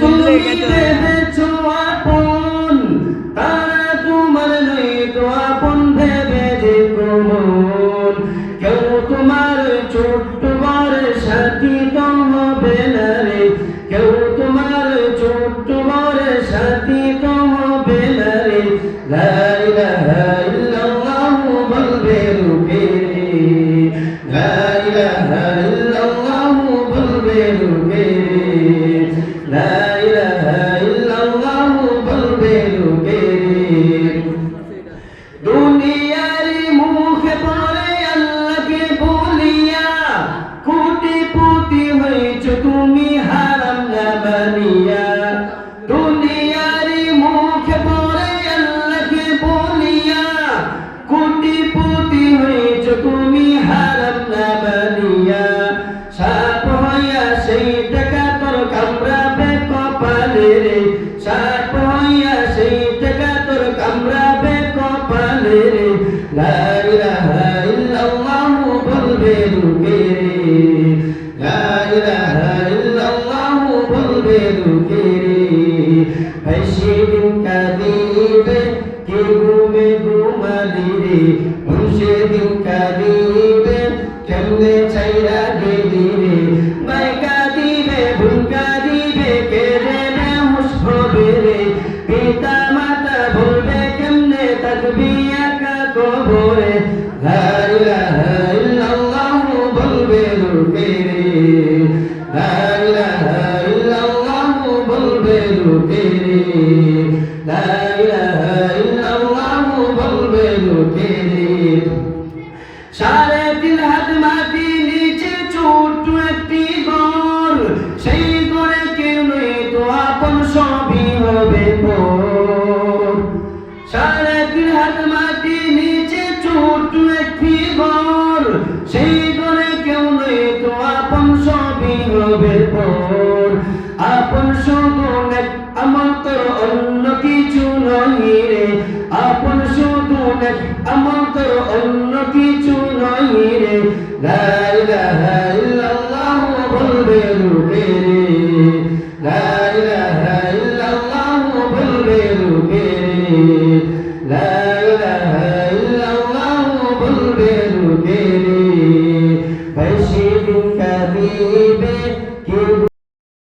তুমি ভেবেছো আপন, তারা তোমার নয় তো আপন ভেবে দেখো মন। কেউ তোমার ছোট্ট বড় সাথী তো হবে না রে, কেউ তোমার ছোট্ট বড় সাথী তো হবে না রে। লা ইলাহা ইল্লাল্লাহু বলবে রূপে রে, লা ইলাহা ইল্লাল্লাহু বলবে রূপে রে, লা ইলাহা ইল্লাল্লাহু বলবে রূপে রে। দুনিয়ার মুখে পড়ে আল্লাহকে ভুলিয়া, কোটিপতি হয়েছো তুমি হারাম না মানিয়া। দুনিয়ার মুখে পড়ে আল্লাহকে ভুলিয়া, কোটিপতি হয়েছো তুমি হারাম না মানিয়া। সাপ হইয়া সেই টাকা তোর কামড়াবে কপালে রে, সাপ হইয়া সেই টাকা তোর কামড়াবে কপালে রে। লা ইলাহা ইল্লাল্লাহু বলবে রূপে রে, লা ইলাহা ইল্লাল্লাহু বলবে রূপে রে। হাসি দিন কাঁদিবে কে ঘুমে ঘুমালি রে, সেদিন কাঁদিবে কেমনে ছাইরা গেলি রে। ভাই কাঁদিবে বোন কাঁদিবে কে রে বেহুশ হবে রে, পিতা মাতা বলবে কেমনে থাকবি একা কবরে। লা ইলাহা ইল্লাল্লাহু বলবে রূপে রে, লা ইলাহা ইল্লাল্লাহু বলবে রূপে রে, লা ইলাহা ইল্লাল্লাহু বলবে রূপে রে। 3.5 হাত মাটি নিচে ছোট্ট একটি ঘর, সেই ঘরে কেউ নেই তো আপন সবই হবে পর। 3.5 হাত মাটি নিচে ছোট্ট একটি ঘর, সেই ঘরে কেউ নেই তো আপন সবই হবে পর। আপন শুধু নেক আমল তোর অন্য কিছু নয় রে, আপন শুধু নেক আমল তোর অন্য কিছু নয় রে। লা ইলাহা